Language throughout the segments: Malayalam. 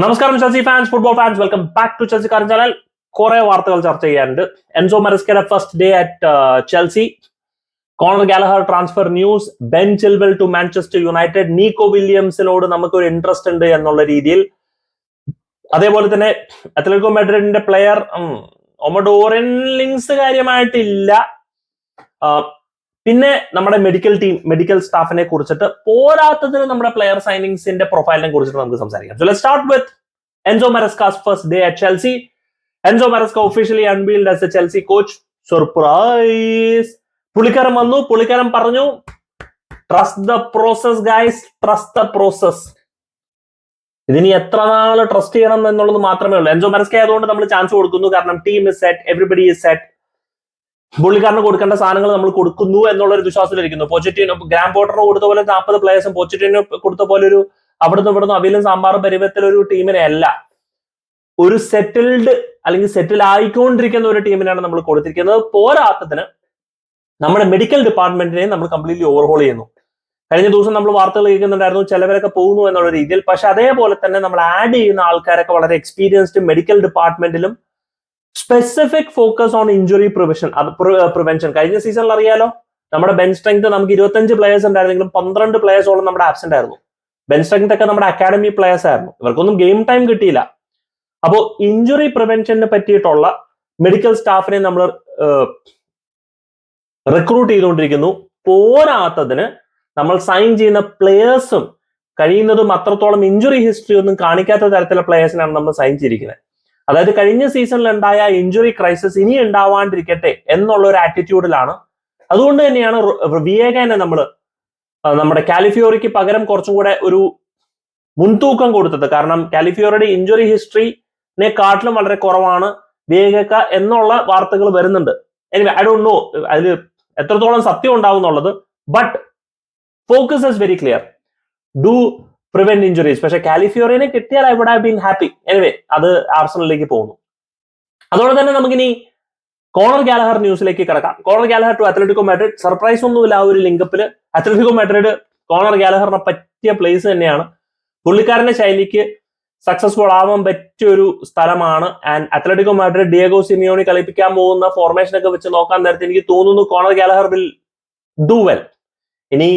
നമസ്കാരം Chelsea fans, football fans, welcome back to Chelsea കാരൻ ചാനൽ. കുറെ വാർത്തകൾ ചർച്ച ചെയ്യാനുണ്ട്. എൻസോ മരസ്കയുടെ first day at Chelsea, Conor Gallagher transfer news, Ben Chilwell to Manchester United, Nico വില്യംസിനോട് നമുക്കൊരു ഇൻട്രസ്റ്റ് ഉണ്ട് എന്നുള്ള രീതിയിൽ, അതേപോലെ തന്നെ അത്ലറ്റിക്കോ മാഡ്രിഡിന്റെ പ്ലെയർ ഒമഡോറിൻ ലിങ്സ് കാര്യമായിട്ടില്ല. പിന്നെ നമ്മുടെ മെഡിക്കൽ സ്റ്റാഫിനെ കുറിച്ചിട്ട്, പോരാത്തതിന് നമ്മുടെ പ്ലെയർ സൈനിങ്സിന്റെ പ്രൊഫൈലിനെ കുറിച്ചിട്ട് നമുക്ക് സംസാരിക്കാം. So let's start with Enzo Maresca's first day at Chelsea. Enzo Maresca officially unveiled as a Chelsea coach. Surprise! പുള്ളിക്കാരൻ വന്നു, പുള്ളിക്കാരൻ പറഞ്ഞു trust the process guys, trust the process. ഇതിനി എത്ര നാൾ ട്രസ്റ്റ് ചെയ്യണം എന്നുള്ളത് മാത്രമേ ഉള്ളൂ. എൻസോ മരസ്ക ആയതുകൊണ്ട് നമ്മൾ ചാൻസ് കൊടുക്കുന്നു, കാരണം team is set, everybody is set. പുള്ളിക്കാരന് കൊടുക്കേണ്ട സാധനങ്ങൾ നമ്മൾ കൊടുക്കുന്നു എന്നുള്ള ഒരു വിശ്വാസത്തിലിരിക്കുന്നു. പോച്ചറ്റിനോ, ഗ്രാം പോട്ടറിന് കൊടുത്ത പോലെ 40 പ്ലേയേഴ്സും പോച്ചറ്റിനോ കൊടുത്ത പോലെ ഒരു അവിടുന്ന് ഇവിടുന്ന് അവിലും സാമ്പാറും പരുവത്തിലൊരു ടീമിനെ അല്ല, ഒരു സെറ്റിൽഡ് അല്ലെങ്കിൽ സെറ്റിൽ ആയിക്കൊണ്ടിരിക്കുന്ന ഒരു ടീമിനാണ് നമ്മൾ കൊടുത്തിരിക്കുന്നത്. പോരാത്തതിന് നമ്മുടെ മെഡിക്കൽ ഡിപ്പാർട്ട്മെന്റിനെ നമ്മൾ കംപ്ലീറ്റ്ലി ഓവർഹോൾ ചെയ്യുന്നു. കഴിഞ്ഞ ദിവസം നമ്മൾ വാർത്തകൾ കേൾക്കുന്നുണ്ടായിരുന്നു, ചിലവരൊക്കെ പോകുന്നു എന്നുള്ള രീതിയിൽ. പക്ഷെ അതേപോലെ തന്നെ നമ്മൾ ആഡ് ചെയ്യുന്ന ആൾക്കാരൊക്കെ വളരെ എക്സ്പീരിയൻസ്ഡ് മെഡിക്കൽ ഡിപ്പാർട്ട്മെന്റിലും specific focus on injury prevention. കഴിഞ്ഞ സീസണിൽ അറിയാലോ, നമ്മുടെ ബെഞ്ച് സ്ട്രെങ്ത് നമുക്ക് 25 പ്ലേയേഴ്സ് ഉണ്ടായിരുന്നെങ്കിലും 12 പ്ലേയേഴ്സോളം നമ്മുടെ ആബ്സെന്റ് ആയിരുന്നു. ബെഞ്ച് സ്ട്രെങ്ത് ഒക്കെ നമ്മുടെ അക്കാഡമി പ്ലേയേഴ്സ് ആയിരുന്നു, ഇവർക്കൊന്നും ഗെയിം ടൈം കിട്ടിയില്ല. അപ്പോൾ ഇഞ്ചുറി പ്രിവെൻഷനെ പറ്റിയിട്ടുള്ള മെഡിക്കൽ സ്റ്റാഫിനെ നമ്മൾ റിക്രൂട്ട് ചെയ്തുകൊണ്ടിരിക്കുന്നു. പോരാത്തതിന് നമ്മൾ സൈൻ ചെയ്യുന്ന പ്ലേയേഴ്സും കഴിയുന്നതും അത്രത്തോളം ഇഞ്ചുറി ഹിസ്റ്ററി ഒന്നും കാണിക്കാത്ത തരത്തിലുള്ള പ്ലേയേഴ്സിനാണ് നമ്മൾ സൈൻ ചെയ്തിരിക്കുന്നത്. അതായത് കഴിഞ്ഞ സീസണിൽ ഉണ്ടായ ഇഞ്ചുറി ക്രൈസിസ് ഇനി ഉണ്ടാവാണ്ടിരിക്കട്ടെ എന്നുള്ള ഒരു ആറ്റിറ്റ്യൂഡിലാണ്. അതുകൊണ്ട് തന്നെയാണ് വിയേഗനെ നമ്മൾ നമ്മുടെ കാലിഫിയോറിക്ക് പകരം കുറച്ചും കൂടെ ഒരു മുൻതൂക്കം കൊടുത്തത്. കാരണം കാലിഫിയോറിയുടെ ഇഞ്ചുറി ഹിസ്റ്ററിനെക്കാട്ടിലും വളരെ കുറവാണ് വിയേഗക്ക എന്നുള്ള വാർത്തകൾ വരുന്നുണ്ട്. എനിവേ, ഐ ഡോണ്ട് നോ അതിൽ എത്രത്തോളം സത്യം ഉണ്ടാവും എന്നുള്ളത്. But focus is very clear, do prevent injuries. പക്ഷെ കാലിഫിയോറിനെ കിട്ടിയാൽ I would have been happy. Anyway, അത് ആർസണലിലേക്ക് പോകുന്നു. അതുകൊണ്ട് തന്നെ നമുക്കിനി കോണർ ഗാലഹർ ന്യൂസിലേക്ക് കിടക്കാം. Conor Gallagher to Atletico Madrid. Surprise ഒന്നുമില്ല ആ ഒരു ലിങ്കപ്പില്. അത്ലറ്റിക്കോ മാഡ്രിഡ് കോണർ ഗാലഹറിനെ പറ്റിയ പ്ലേസ് തന്നെയാണ്. പുള്ളിക്കാരന്റെ ശൈലിക്ക് സക്സസ്ഫുൾ ആവാൻ പറ്റിയ ഒരു സ്ഥലമാണ്. And Atletico Madrid Diego Simeone കളിപ്പിക്കാൻ പോകുന്ന ഫോർമേഷൻ ഒക്കെ വെച്ച് നോക്കാൻ നേരത്തെ എനിക്ക് തോന്നുന്നു Conor Gallagher will do well. ഇനി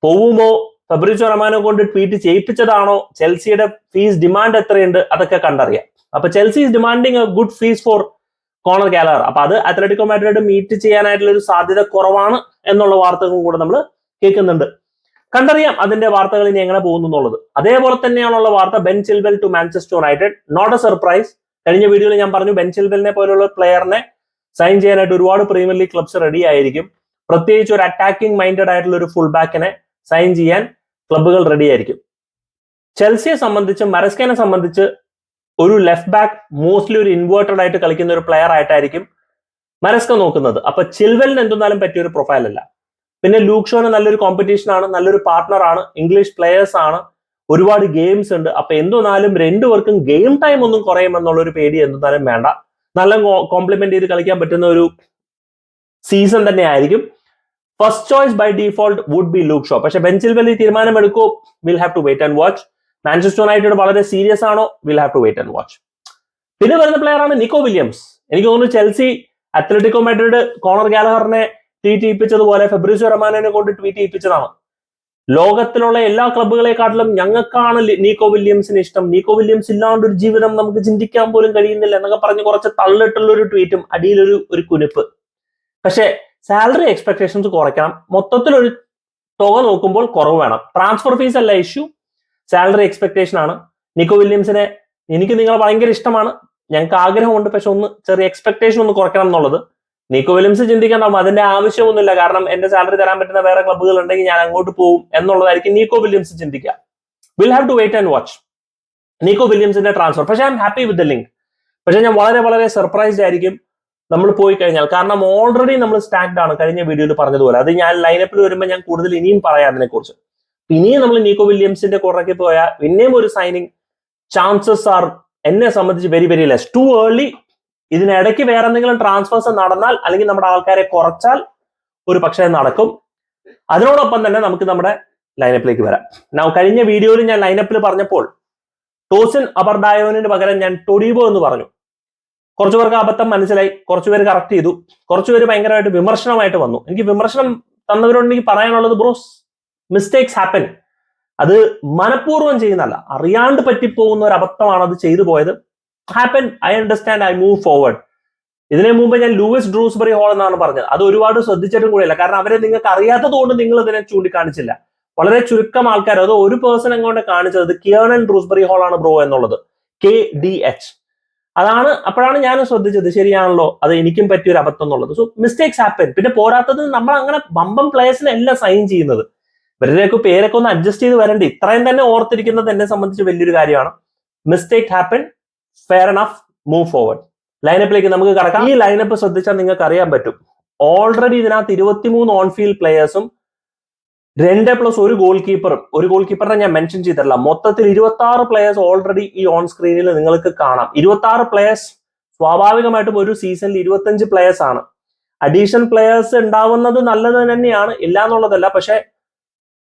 പോവുമോ, ഫെബ്രിസോ റൊമാനോ കൊണ്ട് ട്വീറ്റ് ചെയ്യിപ്പിച്ചതാണോ, ചെൽസിയുടെ ഫീസ് ഡിമാൻഡ് എത്രയുണ്ട്, അതൊക്കെ കണ്ടറിയാം. അപ്പൊ Chelsea is demanding a good fees for Conor Gallagher. അപ്പൊ അത് അത്ലറ്റിക്കോ മാഡ്രിഡ് മീറ്റ് ചെയ്യാനായിട്ടുള്ള ഒരു സാധ്യത കുറവാണ് എന്നുള്ള വാർത്തകളും കൂടെ നമ്മൾ കേൾക്കുന്നുണ്ട്. കണ്ടറിയാം അതിന്റെ വാർത്തകൾ ഇനി എങ്ങനെ പോകുന്നു എന്നുള്ളത്. അതേപോലെ തന്നെയാണുള്ള വാർത്ത Ben Chilwell to Manchester United. Not a surprise. കഴിഞ്ഞ വീഡിയോയിൽ ഞാൻ പറഞ്ഞു ബെൻ ചിൽവെലിനെ പോലുള്ള പ്ലെയറിനെ സൈൻ ചെയ്യാനായിട്ട് ഒരുപാട് പ്രീമിയർ ലീഗ് ക്ലബ്സ് റെഡി ആയിരിക്കും. പ്രത്യേകിച്ച് ഒരു അറ്റാക്കിംഗ് മൈൻഡഡ് ആയിട്ടുള്ള ഒരു ഫുൾ ബാക്കിനെ സൈൻ ചെയ്യാൻ ക്ലബ്ബുകൾ റെഡി ആയിരിക്കും. ചെൽസിയെ സംബന്ധിച്ച്, മരസ്കനെ സംബന്ധിച്ച് ഒരു ലെഫ്റ്റ് ബാക്ക് മോസ്റ്റ്ലി ഒരു ഇൻവേർട്ടഡ് ആയിട്ട് കളിക്കുന്ന ഒരു പ്ലെയർ ആയിട്ടായിരിക്കും മരസ്ക നോക്കുന്നത്. അപ്പൊ ചിൽവെലിന് എന്തെന്നാലും പറ്റിയ ഒരു പ്രൊഫൈൽ അല്ല. പിന്നെ ലൂക്ക് ഷോന് നല്ലൊരു കോമ്പറ്റീഷൻ ആണ്, നല്ലൊരു പാർട്ട്ണർ ആണ്, ഇംഗ്ലീഷ് പ്ലെയേഴ്സ് ആണ്, ഒരുപാട് ഗെയിംസ് ഉണ്ട്. അപ്പൊ എന്തെന്നാലും രണ്ടുപേർക്കും ഗെയിം ടൈം ഒന്നും കുറയുമെന്നുള്ള ഒരു പേടി എന്തെന്നാലും വേണ്ട. നല്ല കോംപ്ലിമെന്റ് ചെയ്ത് കളിക്കാൻ പറ്റുന്ന ഒരു സീസൺ തന്നെ ആയിരിക്കും. First choice by default would be Luke Shaw. പക്ഷെ ബെൻ ചിൽവെൽ തീരുമാനമെടുക്കോ, will have to wait and watch. Manchester United വളരെ സീരിയസ് ആണോ, will have to wait and watch. പിന്നെ വരുന്ന പ്ലെയർ ആണ് നിക്കോ വില്യംസ്. എനിക്ക് തോന്നുന്നു ചെൽസി അത്ലറ്റിക്കോ മാഡ്രിഡ് കോണർ ഗാലഹറിനെ ട്വീറ്റ് ചെയ്യിപ്പിച്ചതുപോലെ ഫെബ്രിസോ റൊമാനോനെ കൊണ്ട് ട്വീറ്റ് ചെയ്യിപ്പിച്ചതാണ്. ലോകത്തിലുള്ള എല്ലാ ക്ലബ്ബുകളെക്കാട്ടിലും ഞങ്ങൾക്കാണ് നീക്കോ വില്യംസിന് ഇഷ്ടം, നീക്കോ വില്യംസ് ഇല്ലാണ്ട് ഒരു ജീവിതം നമുക്ക് ചിന്തിക്കാൻ പോലും കഴിയുന്നില്ല എന്നൊക്കെ പറഞ്ഞ് കുറച്ച് തള്ളിട്ടുള്ള ഒരു ട്വീറ്റും അടിയിലൊരു കുനിപ്പ്. പക്ഷെ സാലറി എക്സ്പെക്ടേഷൻസ് കുറയ്ക്കണം. മൊത്തത്തിലൊരു തുക നോക്കുമ്പോൾ കുറവ് വേണം. ട്രാൻസ്ഫർ ഫീസ് അല്ല ഇഷ്യൂ, സാലറി എക്സ്പെക്ടേഷൻ ആണ്. നിക്കോ വില്യംസിനെ എനിക്ക് നിങ്ങളെ ഭയങ്കര ഇഷ്ടമാണ്, ഞങ്ങൾക്ക് ആഗ്രഹമുണ്ട്, പക്ഷെ ഒന്ന് ചെറിയ എക്സ്പെക്ടേഷൻ ഒന്ന് കുറയ്ക്കണം എന്നുള്ളത്. നിക്കോ വില്യംസ് ചിന്തിക്കണം അതിന്റെ ആവശ്യമൊന്നുമില്ല, കാരണം എന്റെ സാലറി തരാൻ പറ്റുന്ന വേറെ ക്ലബ്ബുകൾ ഉണ്ടെങ്കിൽ ഞാൻ അങ്ങോട്ട് പോകും എന്നുള്ളതായിരിക്കും നിക്കോ വില്യംസ് ചിന്തിക്കുക. Will have to wait and watch Nico വില്യംസിന്റെ ട്രാൻസ്ഫർ. പക്ഷെ I'm happy with the link. പക്ഷെ ഞാൻ വളരെ വളരെ സർപ്രൈസ്ഡ് ആയിരിക്കും നമ്മൾ പോയി കഴിഞ്ഞാൽ. കാരണം ഓൾറെഡി നമ്മൾ സ്റ്റാക്ഡ് ആണ്, കഴിഞ്ഞ വീഡിയോയിൽ പറഞ്ഞതുപോലെ. അത് ഞാൻ ലൈനപ്പിൽ വരുമ്പോൾ ഞാൻ കൂടുതൽ ഇനിയും പറയാം അതിനെക്കുറിച്ച്. ഇനിയും നമ്മൾ നിക്കോ വില്യംസിന്റെ കുറയ്ക്ക് പോയാൽ പിന്നെയും ഒരു സൈനിങ് ചാൻസസ് ആർ എന്നെ സംബന്ധിച്ച് very very less. Too early. ഇതിനിടയ്ക്ക് വേറെ എന്തെങ്കിലും ട്രാൻസ്ഫേഴ്സ് നടന്നാൽ അല്ലെങ്കിൽ നമ്മുടെ ആൾക്കാരെ കുറച്ചാൽ ഒരു പക്ഷേ നടക്കും. അതിനോടൊപ്പം തന്നെ നമുക്ക് നമ്മുടെ ലൈനപ്പിലേക്ക് വരാം. കഴിഞ്ഞ വീഡിയോയിൽ ഞാൻ ലൈനപ്പിൽ പറഞ്ഞപ്പോൾ ടോസിൻ അബർഡായോനിന് പകരം ഞാൻ ടൊഡീബോ എന്ന് പറഞ്ഞു. കുറച്ചു പേർക്ക് അബദ്ധം മനസ്സിലായി, കുറച്ചുപേര് കറക്റ്റ് ചെയ്തു, കുറച്ചുപേര് ഭയങ്കരമായിട്ട് വിമർശനമായിട്ട് വന്നു. എനിക്ക് വിമർശനം തന്നവരോട് എനിക്ക് പറയാനുള്ളത്, ബ്രോസ്, മിസ്റ്റേക്സ് ഹാപ്പൻ. അത് മനഃപൂർവ്വം ചെയ്യുന്നതല്ല, അറിയാണ്ട് പറ്റിപ്പോകുന്ന ഒരു അബദ്ധമാണ് അത് ചെയ്തു പോയത്. Happen, I understand, I move forward. ഇതിനു മുമ്പ് ഞാൻ ലൂയിസ് ഡ്രൂസ്ബറി ഹോൾ എന്നാണ് പറഞ്ഞത്. അത് ഒരുപാട് ശ്രദ്ധിച്ചിട്ടും കൂടിയില്ല, കാരണം അവരെ നിങ്ങൾക്ക് അറിയാത്തത് കൊണ്ട് നിങ്ങൾ ഇതിനെ ചൂണ്ടിക്കാണിച്ചില്ല. വളരെ ചുരുക്കം ആൾക്കാർ, അത് ഒരു പേഴ്സൺ എങ്ങോട്ട് കാണിച്ചത് കിയർണൻ ഡ്രൂസ്ബറി ഹോൾ ആണ് ബ്രോ എന്നുള്ളത്, KDH. അതാണ്, അപ്പോഴാണ് ഞാൻ ശ്രദ്ധിച്ചത്, ശരിയാണല്ലോ, അത് എനിക്കും പറ്റിയ ഒരു അബദ്ധം എന്നുള്ളത്. So mistakes happen. പിന്നെ പോരാത്തത് നമ്മൾ അങ്ങനെ ബമ്പം പ്ലേയേഴ്സിനെ അല്ല സൈൻ ചെയ്യുന്നത്. ഇവരുടെയൊക്കെ പേരൊക്കെ ഒന്ന് അഡ്ജസ്റ്റ് ചെയ്ത് വരണ്ടേ. ഇത്രയും തന്നെ ഓർത്തിരിക്കുന്നത് എന്നെ സംബന്ധിച്ച് വലിയൊരു കാര്യമാണ്. Mistake happen, fair enough, move forward. ലൈനപ്പിലേക്ക് നമുക്ക് കടക്കാം. ഈ ലൈനപ്പ് ശ്രദ്ധിച്ചാൽ നിങ്ങൾക്ക് അറിയാൻ പറ്റും, ഓൾറെഡി ഇതിനകത്ത് 23 ഓൺ ഫീൽഡ് പ്ലേയേഴ്സും 2+1 ഗോൾ കീപ്പറും. ഒരു ഗോൾ കീപ്പറിനെ ഞാൻ മെൻഷൻ ചെയ്തിട്ടില്ല. മൊത്തത്തിൽ 26 പ്ലേയേഴ്സ് ഓൾറെഡി ഈ ഓൺ സ്ക്രീനിൽ നിങ്ങൾക്ക് കാണാം. 26 പ്ലേയേഴ്സ്. സ്വാഭാവികമായിട്ടും ഒരു സീസണിൽ 25 പ്ലേയേഴ്സ് ആണ്. അഡീഷണൽ പ്ലേയേഴ്സ് ഉണ്ടാവുന്നത് നല്ലത് തന്നെയാണ്, ഇല്ല എന്നുള്ളതല്ല. പക്ഷെ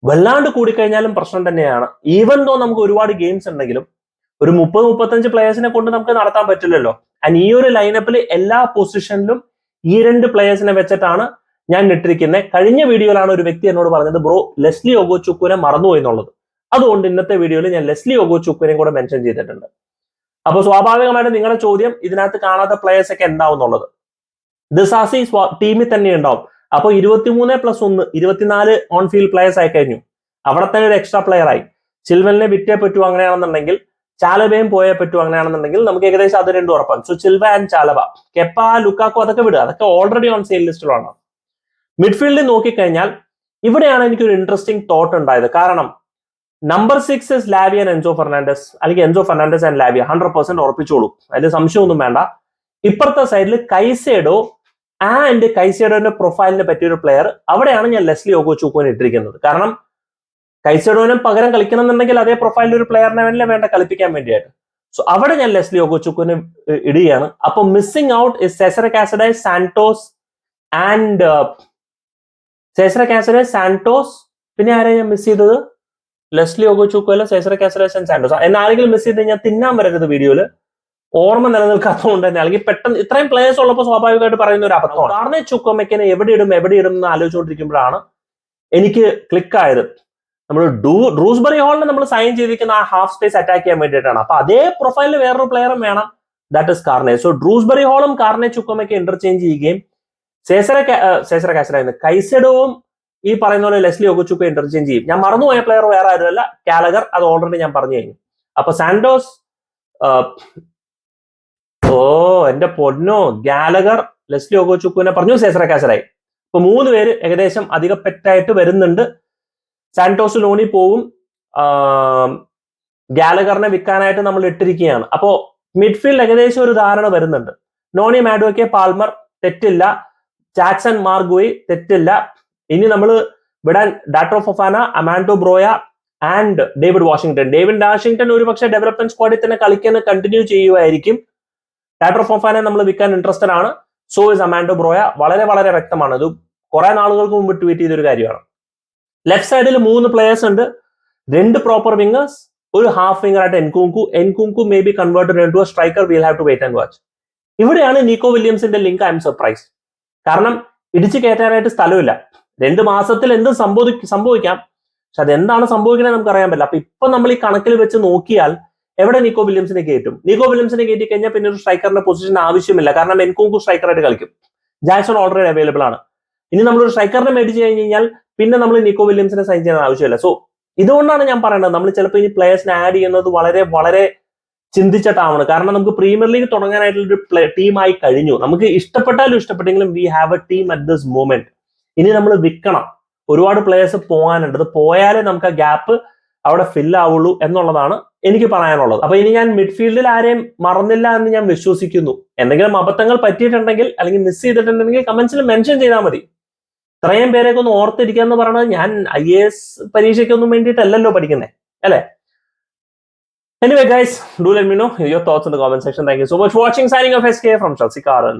വല്ലാണ്ട് കൂടിക്കഴിഞ്ഞാലും പ്രശ്നം തന്നെയാണ്. ഈവൻ ദോ നമുക്ക് ഒരുപാട് ഗെയിംസ് ഉണ്ടെങ്കിലും ഒരു 30-35 പ്ലേയേഴ്സിനെ കൊണ്ട് നമുക്ക് നടത്താൻ പറ്റില്ലല്ലോ. ആൻഡ് ഈ ഒരു ലൈനപ്പിൽ എല്ലാ പൊസിഷനിലും ഈ 2 പ്ലേയേഴ്സിനെ വെച്ചിട്ടാണ് ഞാൻ ഇട്ടിരിക്കുന്നത്. കഴിഞ്ഞ വീഡിയോയിലാണ് ഒരു വ്യക്തി എന്നോട് പറഞ്ഞത്, ബ്രോ ലെസ്ലി ഒഗോചുക്കുവിനെ മറന്നുപോയി എന്നുള്ളത്. അതുകൊണ്ട് ഇന്നത്തെ വീഡിയോയിൽ ഞാൻ ലെസ്ലി ഒഗോചുക്കുവിനെയും കൂടെ മെൻഷൻ ചെയ്തിട്ടുണ്ട്. അപ്പൊ സ്വാഭാവികമായിട്ട് നിങ്ങളുടെ ചോദ്യം, ഇതിനകത്ത് കാണാത്ത പ്ലേയേഴ്സ് ഒക്കെ എന്താവും എന്നുള്ളത്. ദിസാസി ടീമിൽ തന്നെ ഉണ്ടാവും. അപ്പൊ 23+1 24 ഓൺ ഫീൽഡ് പ്ലേയേഴ്സ് ആയി കഴിഞ്ഞു. അവിടെ തന്നെ ഒരു എക്സ്ട്രാ പ്ലെയർ ആയി. ചിൽവലിനെ വിറ്റേ പറ്റൂ അങ്ങനെയാണെന്നുണ്ടെങ്കിൽ, ചാലബയും പോയേ പറ്റൂ അങ്ങനെയാണെന്നുണ്ടെങ്കിൽ നമുക്ക് ഏകദേശം അത് രണ്ടും ഉറപ്പാണ്. സോ ചിൽവ ആൻഡ് ചാലബ, കെപ്പ, ലുക്കാക്കോ അതൊക്കെ വിടുക, അതൊക്കെ ഓൾറെഡി ഓൺ സെയിൽ ലിസ്റ്റിലാണ്. മിഡ്ഫീൽഡിൽ നോക്കിക്കഴിഞ്ഞാൽ ഇവിടെയാണ് എനിക്കൊരു ഇൻട്രസ്റ്റിംഗ് തോട്ട് ഉണ്ടായത്. കാരണം number 6 is Lavia and Enzo Fernandez, അല്ലെങ്കിൽ എൻസോ ഫെർണാണ്ടസ് ആൻഡ് ലാവിയ 100% ഉറപ്പിച്ചോളൂ, അതിൽ സംശയമൊന്നും വേണ്ട. ഇപ്പുറത്തെ സൈഡിൽ കൈസേഡോ ആൻഡ് കൈസേഡോന്റെ പ്രൊഫൈലിന് പറ്റിയൊരു പ്ലെയർ, അവിടെയാണ് ഞാൻ ലെസ്ലി ഒഗോചുക്കുവിനെ ഇട്ടിരിക്കുന്നത്. കാരണം കൈസേഡോനും പകരം കളിക്കണം എന്നുണ്ടെങ്കിൽ അതേ പ്രൊഫൈലിൽ ഒരു പ്ലെയറിനെ വേണ്ട കളിപ്പിക്കാൻ വേണ്ടിയായിട്ട്. സോ അവിടെ ഞാൻ ലെസ്ലി ഒഗോചുക്കുവിനെ ഇടുകയാണ്. അപ്പൊ missing out is Cesare Casadei, Santos and Cesare Casadei, Santos, പിന്നെ ആരെയും ഞാൻ മിസ് ചെയ്തത്? ലെസ്ലി ഒഗോചുക്കു അല്ല, സെസറ കാസഡൈസ് ആൻഡ് സാന്റോസ്. എന്നാരെങ്കിലും മിസ് ചെയ്ത് കഴിഞ്ഞാൽ തിന്നാൻ വരരുത് വീഡിയോയില്, ഓർമ്മ നിലനിൽക്കാത്തതുകൊണ്ട് തന്നെ. അല്ലെങ്കിൽ പെട്ടെന്ന് ഇത്രയും പ്ലേയേഴ്സ് ഉള്ളപ്പോൾ സ്വാഭാവികമായിട്ട് പറയുന്ന ഒരു അബദ്ധമാണ്. കാർണെ ചുക്കോമെക്കനെ എവിടെ ഇടും എന്ന് ആലോചിച്ചുകൊണ്ടിരിക്കുമ്പോഴാണ് എനിക്ക് ക്ലിക്ക് ആയത്. നമ്മൾ ഡ്രൂസ്ബറി ഹോളിനെ നമ്മൾ സൈൻ ചെയ്തിരിക്കുന്ന ആ ഹാഫ് സ്പേസ് അറ്റാക്ക് ചെയ്യാൻ വേണ്ടിയിട്ടാണ്. അപ്പൊ അതേ പ്രൊഫൈലിൽ വേറൊരു പ്ലെയറും വേണം, that is Carney. So Dewsbury ഹോളും കാർണെ ചുക്കോമെക്കെ ഇന്റർചേഞ്ച് ചെയ്യുകയും സെസറ കാസഡായിരുന്നു കൈസെഡോവും ഈ പറയുന്ന പോലെ ലെസ്ലി ഒഗോചുക്കോ ഇന്റർചേഞ്ച് ചെയ്യും. ഞാൻ മറന്നുപോയ പ്ലെയർ വേറെ ആരുമല്ല, കാലഗർ. അത് ഓൾറെഡി ഞാൻ പറഞ്ഞു കഴിഞ്ഞു. അപ്പൊ സാന്റോസ്, എന്റെ പൊന്നോ, ഗാലഗർ, ലെസ്ലി ഒഗോചുക്കുവിനെ പറഞ്ഞു, സെസറ കാസഡായി. ഇപ്പൊ 3 പേര് ഏകദേശം അധിക പെറ്റായിട്ട് വരുന്നുണ്ട്. സാന്റോസ് ലോണി പോവും, ഗാലഗറിനെ വിൽക്കാനായിട്ട് നമ്മൾ ഇട്ടിരിക്കുകയാണ്. അപ്പോ മിഡ്ഫീൽഡ് ഏകദേശം ഒരു ധാരണ വരുന്നുണ്ട്. നോണി മാഡോക്കെ, പാൽമർ തെറ്റില്ല, ജാക്സൺ മാർഗോയി തെറ്റില്ല. ഇനി നമ്മൾ വിടാൻ ഡാട്രോ ഫൊഫാന, അമാൻഡോ ബ്രോയ ആൻഡ് ഡേവിഡ് വാഷിംഗ്ടൺ ഒരു പക്ഷേ ഡെവലപ്മെന്റ് സ്ക്വാഡിൽ തന്നെ കളിക്കാൻ കണ്ടിന്യൂ ചെയ്യുമായിരിക്കും. ഡാട്രോ ഫൊഫാനെ നമ്മൾ വിൽക്കാൻ ഇൻട്രസ്റ്റഡ് ആണ്. So is അമാൻഡോ ബ്രോയ. വളരെ വളരെ വ്യക്തമാണ്, ഇത് കുറെ നാളുകൾക്ക് മുമ്പ് ട്വീറ്റ് ചെയ്തൊരു കാര്യമാണ്. ലെഫ്റ്റ് സൈഡിൽ 3 പ്ലേയേഴ്സ് ഉണ്ട്, 2 പ്രോപ്പർ വിംഗേഴ്സ്, ഒരു ഹാഫ് വിംഗർ ആയിട്ട് Nkunku may be converted into a striker. Will have to wait and watch. ഇവിടെയാണ് നിക്കോ വില്യംസിന്റെ ലിങ്ക്. I'm surprise. കാരണം ഇടിച്ചു കയറ്റാനായിട്ട് സ്ഥലമില്ല. 2 മാസത്തിൽ എന്ത് സംഭവിക്കാം, പക്ഷെ അതെന്താണ് സംഭവിക്കുന്നത് നമുക്ക് അറിയാൻ പറ്റില്ല. അപ്പൊ ഇപ്പൊ നമ്മൾ ഈ കണക്കിൽ വെച്ച് നോക്കിയാൽ എവിടെ നിക്കോ വില്യംസിനെ കയറ്റും? നിക്കോ വില്യംസിനെ കയറ്റി കഴിഞ്ഞാൽ പിന്നെ ഒരു സ്ട്രൈക്കറിന്റെ പൊസിഷൻ ആവശ്യമില്ല. കാരണം എൻകുങ്കു സ്ട്രൈക്കറായിട്ട് കളിക്കും, ജാക്സൺ ഓൾറെഡി അവൈലബിൾ ആണ്. ഇനി നമ്മളൊരു സ്ട്രൈക്കറിനെ മേടിച്ചു കഴിഞ്ഞാൽ പിന്നെ നമ്മൾ നിക്കോ വില്യംസിനെ സൈൻ ചെയ്യാൻ ആവശ്യമില്ല. സോ ഇതുകൊണ്ടാണ് ഞാൻ പറയുന്നത്, നമ്മൾ ചിലപ്പോൾ ഇനി പ്ലേയേഴ്സിനെ ആഡ് ചെയ്യുന്നത് വളരെ വളരെ ചിന്തിച്ചിട്ടാവണം. കാരണം നമുക്ക് പ്രീമിയർ ലീഗ് തുടങ്ങാനായിട്ടുള്ള ടീമായി കഴിഞ്ഞു. നമുക്ക് ഇഷ്ടപ്പെട്ടാലും ഇഷ്ടപ്പെട്ടെങ്കിലും we have a team at this moment. ഇനി നമ്മൾ വിൽക്കണം, ഒരുപാട് പ്ലേയേഴ്സ് പോകാനുണ്ട്. അത് പോയാലേ നമുക്ക് ആ ഗ്യാപ്പ് അവിടെ ഫിൽ ആവുള്ളൂ എന്നുള്ളതാണ് എനിക്ക് പറയാനുള്ളത്. അപ്പൊ ഇനി ഞാൻ മിഡ്ഫീൽഡിൽ ആരെയും മറന്നില്ല എന്ന് ഞാൻ വിശ്വസിക്കുന്നു. എന്തെങ്കിലും അബദ്ധങ്ങൾ പറ്റിയിട്ടുണ്ടെങ്കിൽ അല്ലെങ്കിൽ മിസ് ചെയ്തിട്ടുണ്ടെങ്കിൽ കമന്റ്സിൽ മെൻഷൻ ചെയ്താൽ മതി. ഇത്രയും പേരെയൊക്കെ ഒന്ന് ഓർത്തിരിക്കുക എന്ന് പറയുന്നത് ഞാൻ IAS പരീക്ഷയ്ക്കൊന്നും വേണ്ടിയിട്ടല്ലല്ലോ പഠിക്കുന്നത്, അല്ലെ? Anyway guys, do let me know your thoughts in the comment section. Thank you so much for watching. Signing off, SK from Chelsea Karan.